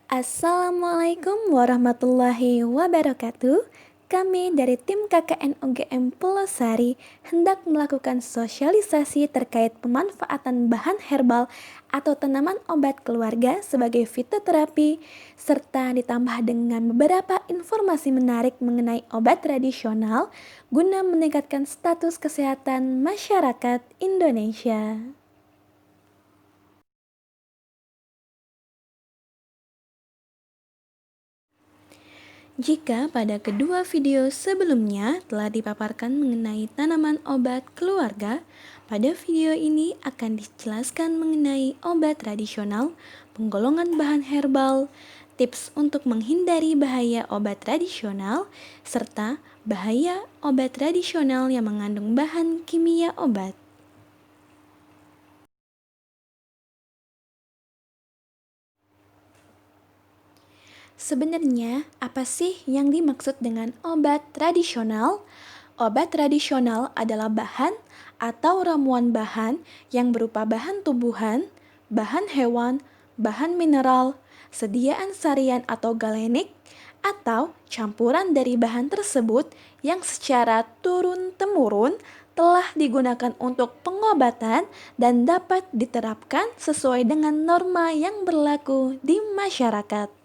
Assalamualaikum warahmatullahi wabarakatuh. Kami dari tim KKN UGM Pulau Sari hendak melakukan sosialisasi terkait pemanfaatan bahan herbal atau tanaman obat keluarga sebagai fitoterapi, serta ditambah dengan beberapa informasi menarik mengenai obat tradisional guna meningkatkan status kesehatan masyarakat Indonesia. Jika pada kedua video sebelumnya telah dipaparkan mengenai tanaman obat keluarga, pada video ini akan dijelaskan mengenai obat tradisional, penggolongan bahan herbal, tips untuk menghindari bahaya obat tradisional, serta bahaya obat tradisional yang mengandung bahan kimia obat. Sebenarnya, apa sih yang dimaksud dengan obat tradisional? Obat tradisional adalah bahan atau ramuan bahan yang berupa bahan tumbuhan, bahan hewan, bahan mineral, sediaan sarian atau galenik, atau campuran dari bahan tersebut yang secara turun-temurun telah digunakan untuk pengobatan dan dapat diterapkan sesuai dengan norma yang berlaku di masyarakat.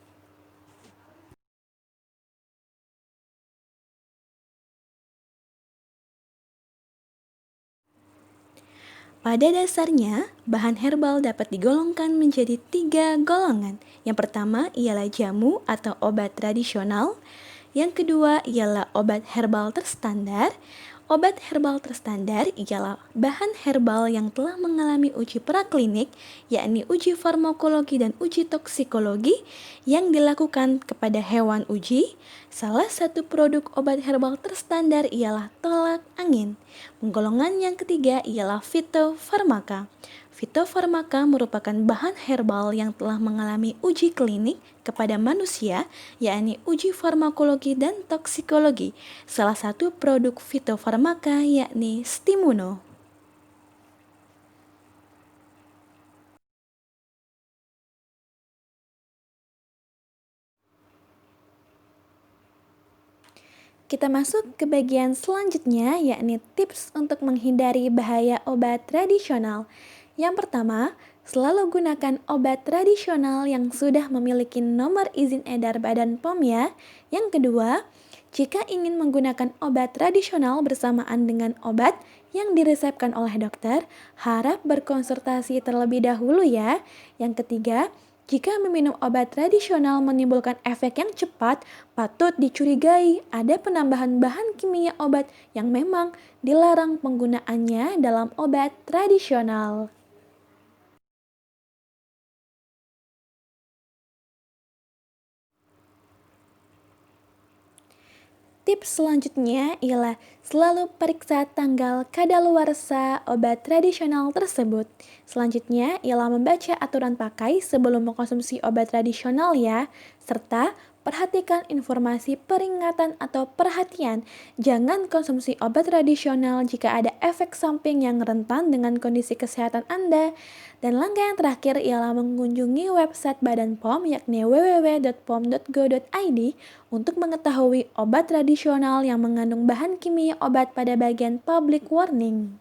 Pada dasarnya, bahan herbal dapat digolongkan menjadi 3 golongan. Yang pertama ialah jamu atau obat tradisional. Yang kedua ialah obat herbal terstandar. Obat herbal terstandar ialah bahan herbal yang telah mengalami uji praklinik, yakni uji farmakologi dan uji toksikologi yang dilakukan kepada hewan uji. Salah satu produk obat herbal terstandar ialah tolak angin. Golongan yang ketiga ialah fitofarmaka. Fitofarmaka merupakan bahan herbal yang telah mengalami uji klinik kepada manusia, yakni uji farmakologi dan toksikologi. Salah satu produk fitofarmaka yakni Stimuno. Kita masuk ke bagian selanjutnya, yakni tips untuk menghindari bahaya obat tradisional. Yang pertama, selalu gunakan obat tradisional yang sudah memiliki nomor izin edar Badan POM ya. Yang kedua, jika ingin menggunakan obat tradisional bersamaan dengan obat yang diresepkan oleh dokter, harap berkonsultasi terlebih dahulu ya. Yang ketiga, jika meminum obat tradisional menimbulkan efek yang cepat, patut dicurigai ada penambahan bahan kimia obat yang memang dilarang penggunaannya dalam obat tradisional. Tips selanjutnya ialah selalu periksa tanggal kadaluarsa obat tradisional tersebut. Selanjutnya ialah membaca aturan pakai sebelum mengkonsumsi obat tradisional ya, serta perhatikan informasi peringatan atau perhatian. Jangan konsumsi obat tradisional jika ada efek samping yang rentan dengan kondisi kesehatan Anda. Dan langkah yang terakhir ialah mengunjungi website Badan POM yakni www.pom.go.id untuk mengetahui obat tradisional yang mengandung bahan kimia obat pada bagian public warning.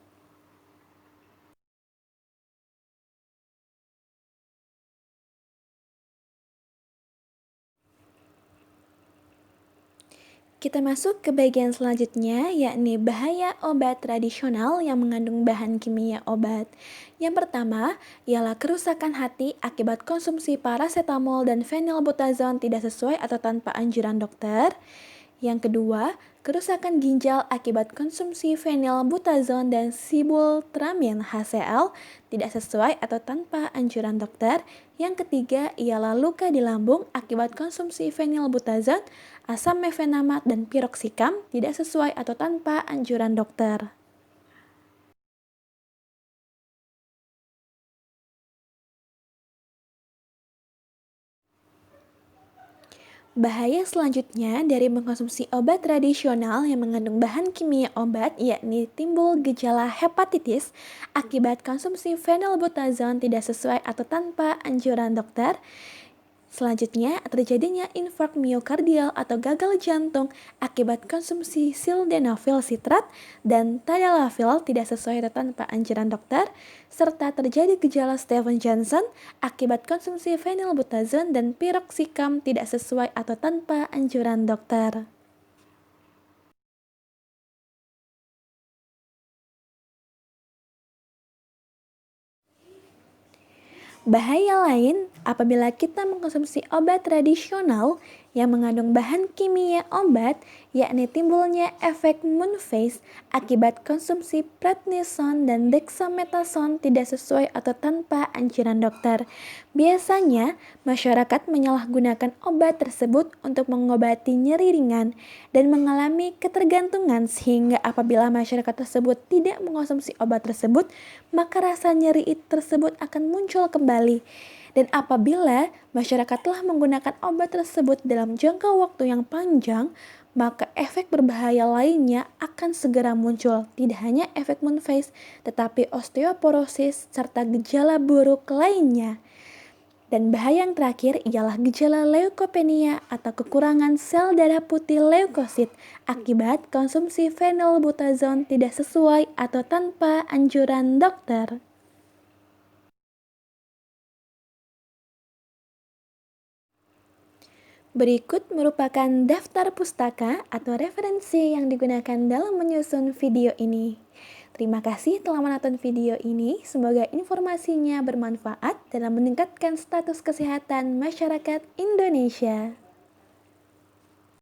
Kita masuk ke bagian selanjutnya, yakni bahaya obat tradisional yang mengandung bahan kimia obat. Yang pertama, ialah kerusakan hati akibat konsumsi paracetamol dan phenylbutazone tidak sesuai atau tanpa anjuran dokter. Yang kedua, kerusakan ginjal akibat konsumsi phenylbutazone dan sibultramine HCl tidak sesuai atau tanpa anjuran dokter. Yang ketiga ialah luka di lambung akibat konsumsi phenylbutazone, asam mefenamat, dan piroksikam tidak sesuai atau tanpa anjuran dokter. Bahaya selanjutnya dari mengkonsumsi obat tradisional yang mengandung bahan kimia obat yakni timbul gejala hepatitis akibat konsumsi phenylbutazone tidak sesuai atau tanpa anjuran dokter. Selanjutnya, terjadinya infark miokardial atau gagal jantung akibat konsumsi sildenafil sitrat dan tadalafil tidak sesuai atau tanpa anjuran dokter, serta terjadi gejala Steven Johnson akibat konsumsi phenylbutazone dan piroxicam tidak sesuai atau tanpa anjuran dokter. Bahaya lain apabila kita mengkonsumsi obat tradisional yang mengandung bahan kimia obat, yakni timbulnya efek moon phase akibat konsumsi prednison dan dexamethasone tidak sesuai atau tanpa anjuran dokter. Biasanya, masyarakat menyalahgunakan obat tersebut untuk mengobati nyeri ringan dan mengalami ketergantungan sehingga apabila masyarakat tersebut tidak mengkonsumsi obat tersebut, maka rasa nyeri tersebut akan muncul kembali. Dan apabila masyarakat telah menggunakan obat tersebut dalam jangka waktu yang panjang, maka efek berbahaya lainnya akan segera muncul. Tidak hanya efek moon phase, tetapi osteoporosis serta gejala buruk lainnya. Dan bahaya yang terakhir ialah gejala leukopenia atau kekurangan sel darah putih leukosit akibat konsumsi phenylbutazone tidak sesuai atau tanpa anjuran dokter. Berikut merupakan daftar pustaka atau referensi yang digunakan dalam menyusun video ini. Terima kasih telah menonton video ini. Semoga informasinya bermanfaat dalam meningkatkan status kesehatan masyarakat Indonesia.